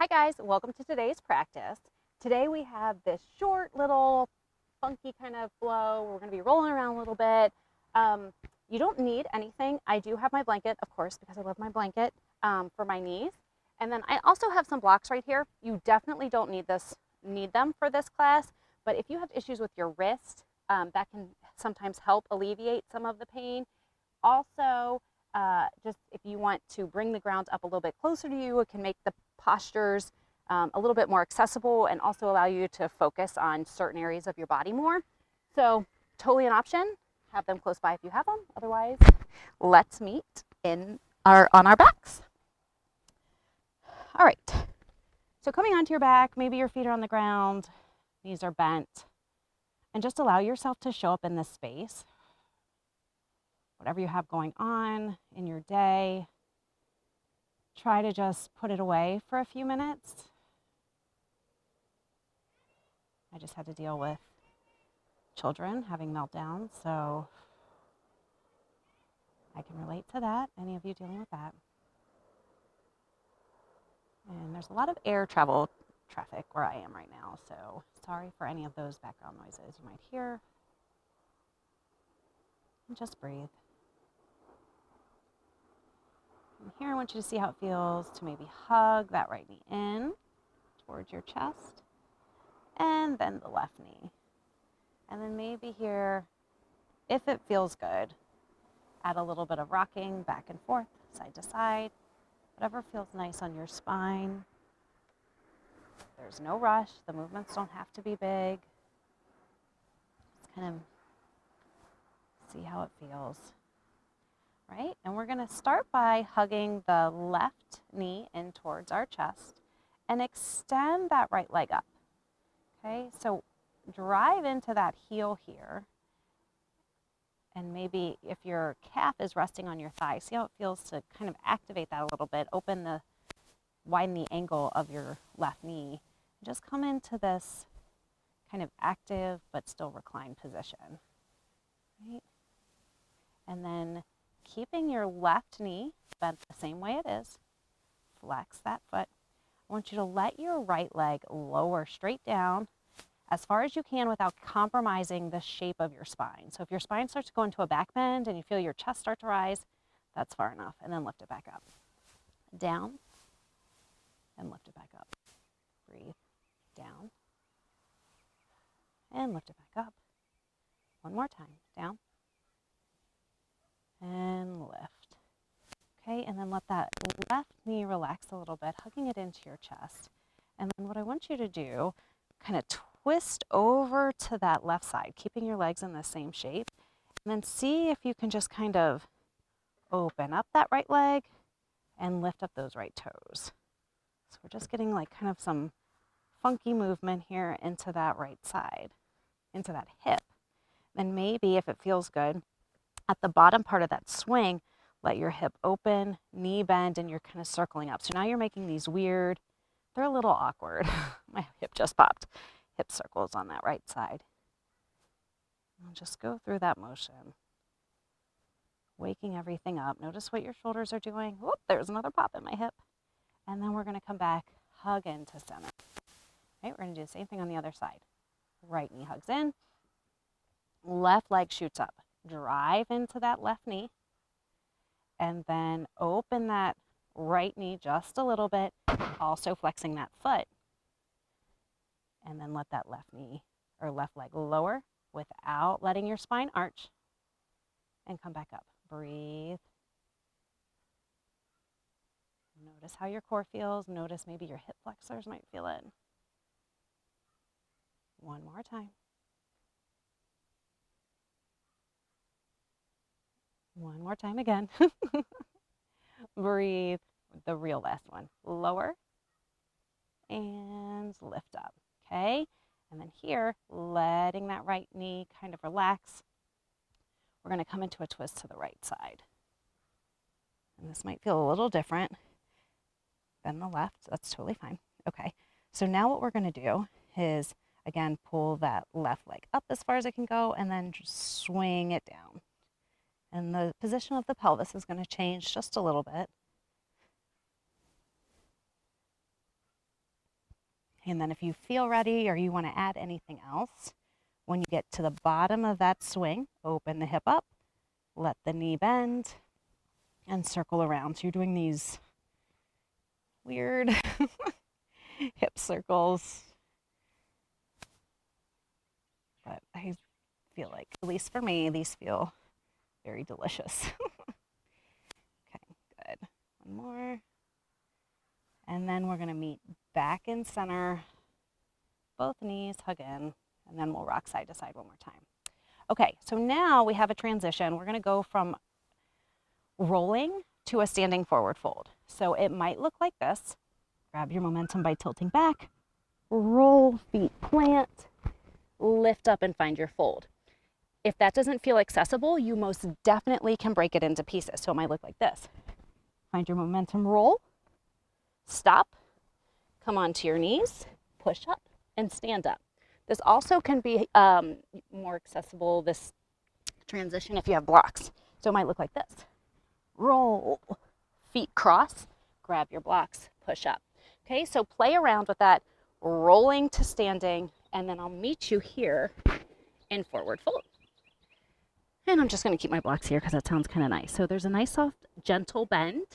guys, welcome to today's practice. Today we have this short little funky kind of flow. We're going to be rolling around a little bit. You don't need anything. I do have my blanket, of course, because I love my blanket for my knees. And then I also have some blocks right here. You definitely don't need them for this class, but if you have issues with your wrist, that can sometimes help alleviate some of the pain. Also, just if you want to bring the ground up a little bit closer to you, it can make the postures a little bit more accessible and also allow you to focus on certain areas of your body more. So totally an option. Have them close by if you have them. Otherwise, let's meet on our backs. All right. So coming onto your back, maybe your feet are on the ground, knees are bent, and just allow yourself to show up in this space. Whatever you have going on in your day, try to just put it away for a few minutes. I just had to deal with children having meltdowns, so I can relate to that. Any of you dealing with that? And there's a lot of air travel traffic where I am right now, so sorry for any of those background noises you might hear. And just breathe. And here I want you to see how it feels to maybe hug that right knee in towards your chest, and then the left knee. And then maybe here, if it feels good, add a little bit of rocking back and forth, side to side, whatever feels nice on your spine. There's no rush. The movements don't have to be big. Just kind of see how it feels. Right? And we're going to start by hugging the left knee in towards our chest and extend that right leg up. Okay? So drive into that heel here. And maybe if your calf is resting on your thigh, see how it feels to kind of activate that a little bit, widen the angle of your left knee. Just come into this kind of active but still reclined position. Right? And then keeping your left knee bent the same way it is, flex that foot. I want you to let your right leg lower straight down as far as you can without compromising the shape of your spine. So if your spine starts to go into a back bend and you feel your chest start to rise, that's far enough. And then lift it back up. Down and lift it back up. Breathe. Down and lift it back up. One more time. Down and lift. Okay, and then let that left knee relax a little bit, hugging it into your chest. And then what I want you to do, kind of twist over to that left side, keeping your legs in the same shape. And then see if you can just kind of open up that right leg and lift up those right toes. So we're just getting like kind of some funky movement here into that right side, into that hip. Then maybe if it feels good, at the bottom part of that swing, let your hip open, knee bend, and you're kind of circling up. So now you're making these weird, they're a little awkward. My hip just popped. Hip circles on that right side. And just go through that motion. Waking everything up. Notice what your shoulders are doing. Whoop, there's another pop in my hip. And then we're going to come back, hug into center. Right, we're going to do the same thing on the other side. Right knee hugs in. Left leg shoots up. Drive into that left knee. And then open that right knee just a little bit, also flexing that foot. And then let that left knee or left leg lower without letting your spine arch. And come back up. Breathe. Notice how your core feels. Notice maybe your hip flexors might feel it. One more time. One more time again. Breathe. The real last one. Lower and lift up. Okay? And then here, letting that right knee kind of relax. We're going to come into a twist to the right side. And this might feel a little different than the left. That's totally fine. Okay. So now what we're going to do is, again, pull that left leg up as far as it can go and then just swing it down. And the position of the pelvis is going to change just a little bit. And then if you feel ready or you want to add anything else, when you get to the bottom of that swing, open the hip up, let the knee bend, and circle around. So you're doing these weird hip circles. But I feel like, at least for me, these feel very delicious. Okay, good. One more. And then we're going to meet back in center. Both knees hug in, and then we'll rock side to side one more time. Okay, so now we have a transition. We're going to go from rolling to a standing forward fold. So it might look like this. Grab your momentum by tilting back, roll, feet plant, lift up and find your fold. If that doesn't feel accessible, you most definitely can break it into pieces. So it might look like this. Find your momentum, roll, stop, come onto your knees, push up, and stand up. This also can be more accessible, this transition, if you have blocks. So it might look like this. Roll, feet cross, grab your blocks, push up. Okay, so play around with that, rolling to standing, and then I'll meet you here in forward fold. And I'm just going to keep my blocks here because that sounds kind of nice. So there's a nice soft, gentle bend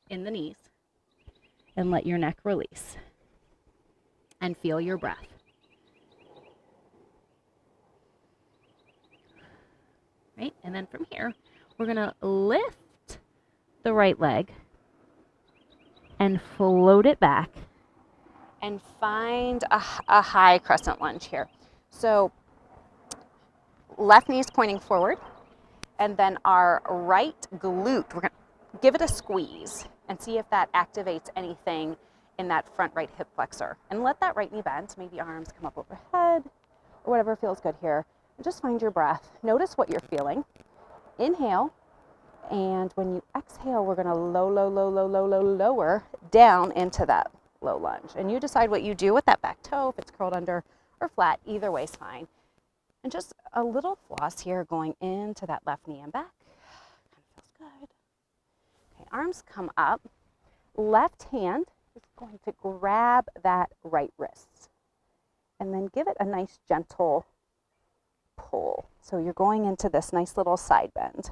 in the knees, and let your neck release. And feel your breath. Right? And then from here, we're going to lift the right leg and float it back and find a high crescent lunge here. So left knee's pointing forward, and then our right glute, we're going to give it a squeeze and see if that activates anything in that front right hip flexor. And let that right knee bend, maybe arms come up overhead or whatever feels good here. And just find your breath. Notice what you're feeling. Inhale, and when you exhale, we're gonna lower down into that low lunge. And you decide what you do with that back toe, if it's curled under or flat, either way is fine. And just a little floss here going into that left knee and back. Kind of feels good. Okay, arms come up. Left hand is going to grab that right wrist and then give it a nice gentle pull. So you're going into this nice little side bend.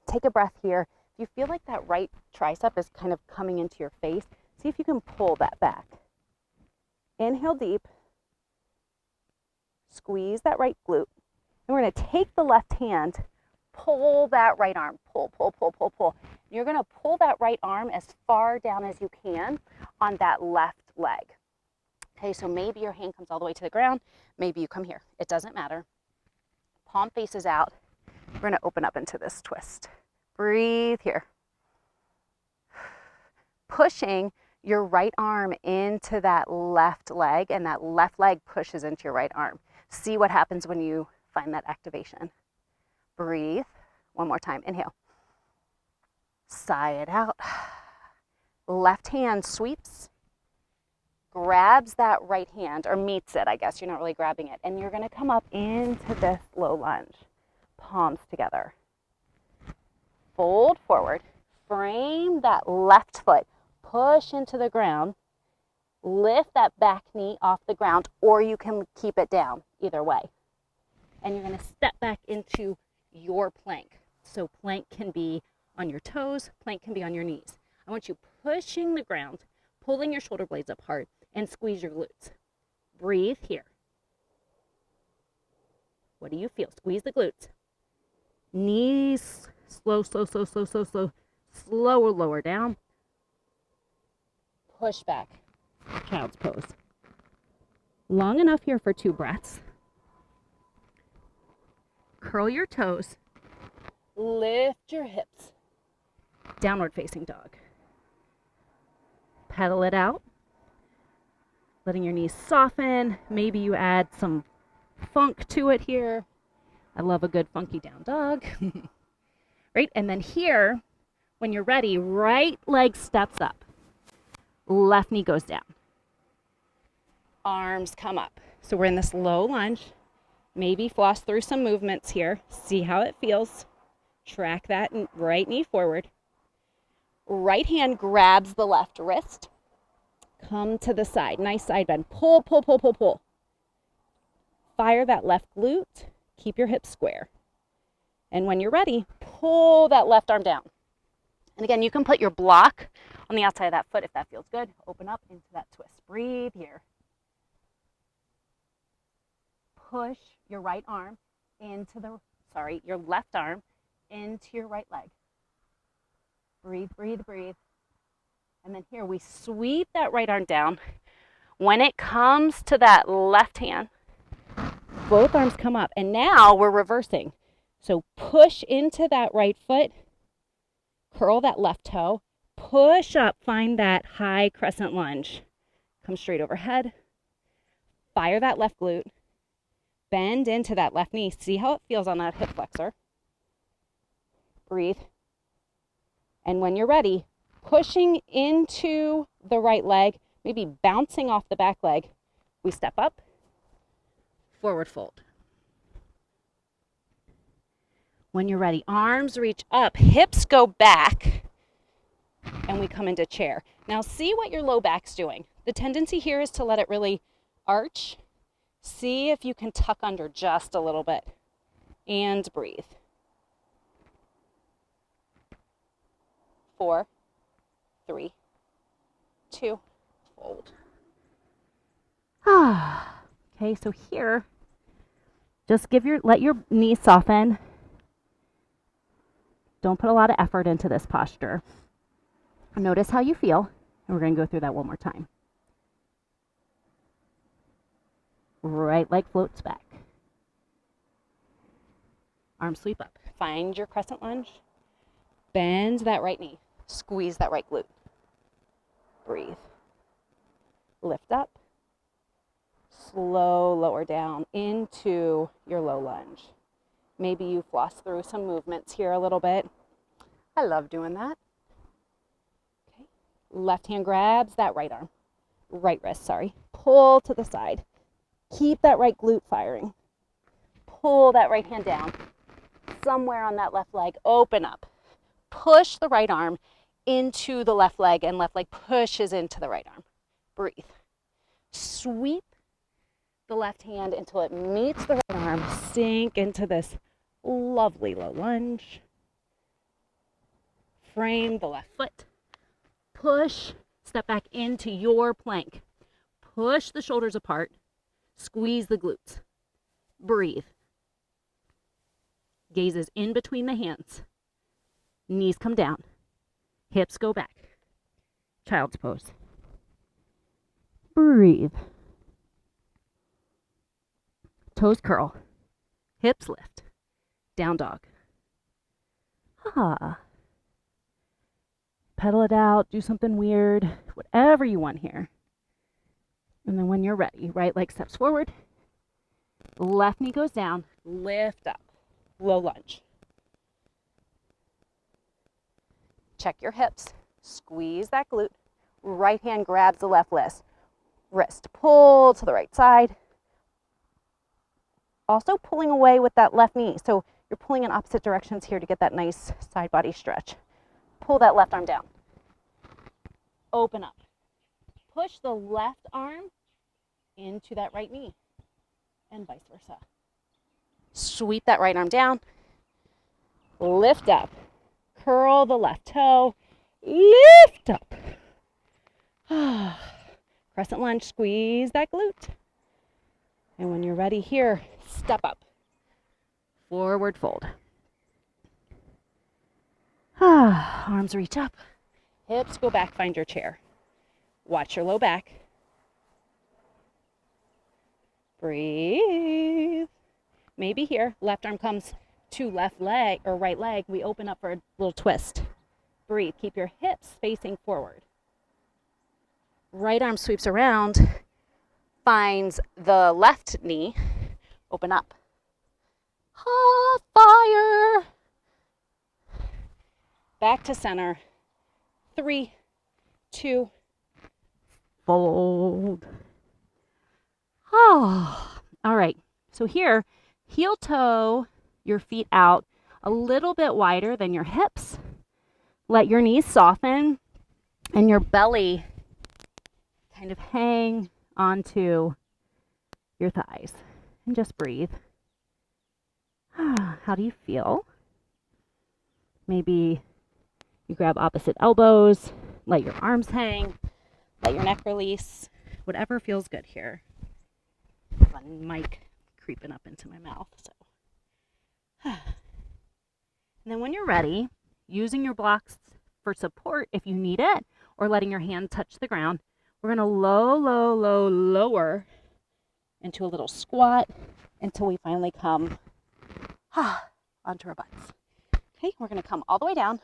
Take a breath here. If you feel like that right tricep is kind of coming into your face, see if you can pull that back. Inhale deep. Squeeze that right glute. And we're going to take the left hand, pull that right arm. Pull, pull, pull, pull, pull. You're going to pull that right arm as far down as you can on that left leg. Okay, so maybe your hand comes all the way to the ground. Maybe you come here. It doesn't matter. Palm faces out. We're going to open up into this twist. Breathe here. Pushing your right arm into that left leg, and that left leg pushes into your right arm. See what happens when you find that activation. Breathe. One more time. Inhale. Sigh it out. Left hand sweeps, grabs that right hand, or meets it, I guess. You're not really grabbing it. And you're going to come up into this low lunge. Palms together. Fold forward. Frame that left foot. Push into the ground. Lift that back knee off the ground, or you can keep it down, either way. And you're going to step back into your plank. So plank can be on your toes, plank can be on your knees. I want you pushing the ground, pulling your shoulder blades up hard, and squeeze your glutes. Breathe here. What do you feel? Squeeze the glutes. Knees, slow, slow, slow, slow, slow, slow. Slower, lower down. Push back. Child's pose. Long enough here for 2 breaths. Curl your toes. Lift your hips. Downward facing dog. Pedal it out. Letting your knees soften. Maybe you add some funk to it here. I love a good funky down dog. Right? And then here, when you're ready, right leg steps up. Left knee goes down. Arms come up. So we're in this low lunge. Maybe floss through some movements here. See how it feels. Track that right knee forward. Right hand grabs the left wrist. Come to the side. Nice side bend. Pull, pull, pull, pull, pull. Fire that left glute. Keep your hips square. And when you're ready, pull that left arm down. And again, you can put your block on the outside of that foot if that feels good. Open up into that twist. Breathe here. Push your right arm into your left arm into your right leg. Breathe, breathe, breathe. And then here we sweep that right arm down. When it comes to that left hand, both arms come up. And now we're reversing. So push into that right foot. Curl that left toe. Push up. Find that high crescent lunge. Come straight overhead. Fire that left glute. Bend into that left knee. See how it feels on that hip flexor. Breathe. And when you're ready, pushing into the right leg, maybe bouncing off the back leg, we step up, forward fold. When you're ready, arms reach up, hips go back, and we come into chair. Now see what your low back's doing. The tendency here is to let it really arch. See if you can tuck under just a little bit. And breathe. 4, 3, 2, fold. Okay, so here, just let your knees soften. Don't put a lot of effort into this posture. Notice how you feel, and we're going to go through that one more time. Right leg floats back. Arm sweep up. Find your crescent lunge. Bend that right knee. Squeeze that right glute. Breathe. Lift up. Slow lower down into your low lunge. Maybe you floss through some movements here a little bit. I love doing that. Okay. Left hand grabs that right wrist. Pull to the side. Keep that right glute firing. Pull that right hand down. Somewhere on that left leg, open up. Push the right arm into the left leg, and left leg pushes into the right arm. Breathe. Sweep the left hand until it meets the right arm. Sink into this lovely low lunge. Frame the left foot. Push, step back into your plank. Push the shoulders apart. Squeeze the glutes. Breathe. Gazes in between the hands. Knees come down. Hips go back. Child's pose. Breathe. Toes curl. Hips lift. Down dog. Pedal it out. Do something weird. Whatever you want here. And then when you're ready, right leg steps forward. Left knee goes down. Lift up. Low lunge. Check your hips. Squeeze that glute. Right hand grabs the left wrist. Pull to the right side. Also pulling away with that left knee. So you're pulling in opposite directions here to get that nice side body stretch. Pull that left arm down. Open up. Push the left arm into that right knee and vice versa. Sweep that right arm down. Lift up. Curl the left toe. Lift up. Crescent lunge. Squeeze that glute. And when you're ready here, step up. Forward fold. Arms reach up. Hips go back. Find your chair. Watch your low back. Breathe. Maybe here, left arm comes to left leg or right leg. We open up for a little twist. Breathe. Keep your hips facing forward. Right arm sweeps around, finds the left knee. Open up. Fire. Back to center. 3, 2, fold. All right. So here, heel toe your feet out a little bit wider than your hips. Let your knees soften and your belly kind of hang onto your thighs and just breathe. How do you feel? Maybe you grab opposite elbows, let your arms hang, let your neck release, whatever feels good here. Fun mic creeping up into my mouth. And then when you're ready, using your blocks for support if you need it, or letting your hand touch the ground, we're going to lower into a little squat until we finally come onto our butts. Okay, we're going to come all the way down.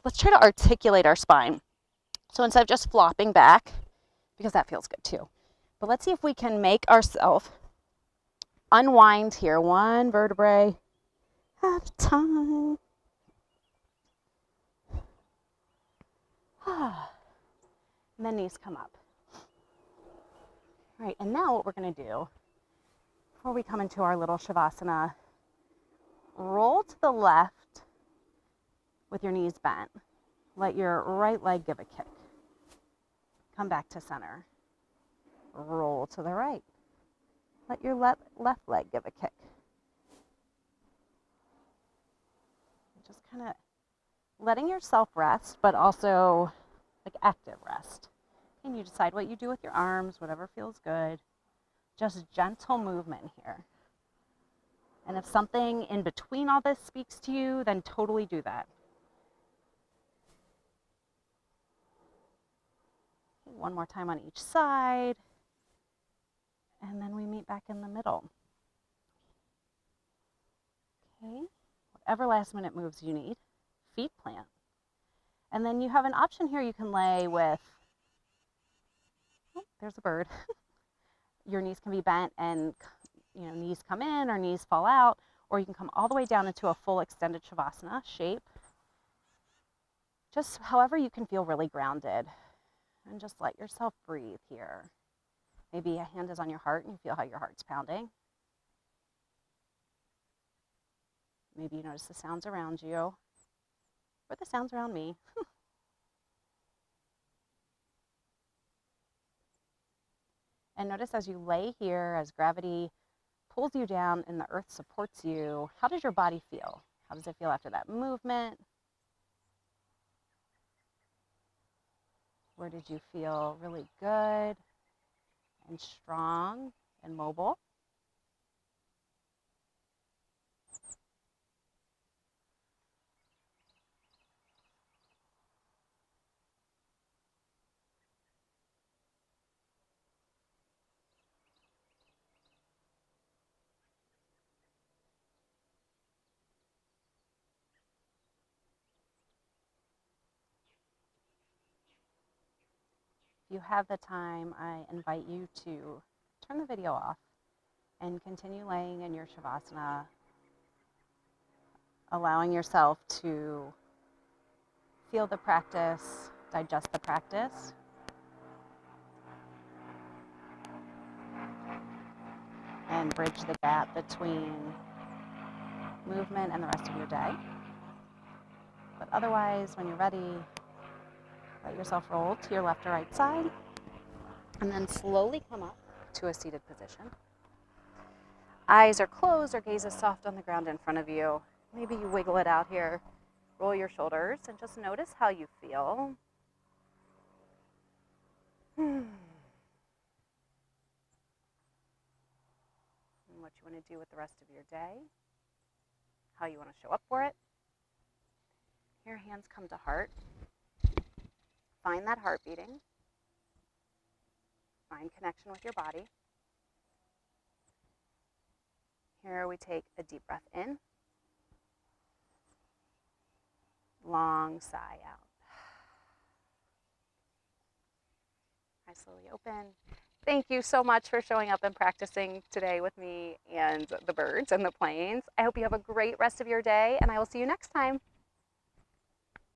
Let's try to articulate our spine. So instead of just flopping back, because that feels good too, but let's see if we can make ourselves unwind here, one vertebrae at a time. And then knees come up. All right, and now what we're going to do, before we come into our little Savasana, roll to the left with your knees bent. Let your right leg give a kick. Come back to center. Roll to the right. Let your left leg give a kick. Just kind of letting yourself rest, but also like active rest. And you decide what you do with your arms, whatever feels good. Just gentle movement here. And if something in between all this speaks to you, then totally do that. One more time on each side. And then we meet back in the middle. Okay, whatever last minute moves you need, feet plant. And then you have an option here. You can lay with, there's a bird. Your knees can be bent and knees come in or knees fall out, or you can come all the way down into a full extended Savasana shape. Just however you can feel really grounded, and just let yourself breathe here. Maybe a hand is on your heart and you feel how your heart's pounding. Maybe you notice the sounds around you, or the sounds around me. And notice as you lay here, as gravity pulls you down and the earth supports you, how does your body feel? How does it feel after that movement? Where did you feel really good and strong and mobile? If you have the time, I invite you to turn the video off and continue laying in your Savasana, allowing yourself to feel the practice, digest the practice. And bridge the gap between movement and the rest of your day. But otherwise, when you're ready, let yourself roll to your left or right side, and then slowly come up to a seated position. Eyes are closed or gaze is soft on the ground in front of you. Maybe you wiggle it out here, roll your shoulders, and just notice how you feel. And what you want to do with the rest of your day, how you want to show up for it. Your hands come to heart. Find that heart beating. Find connection with your body. Here we take a deep breath in. Long sigh out. I slowly open. Thank you so much for showing up and practicing today with me and the birds and the planes. I hope you have a great rest of your day, and I will see you next time.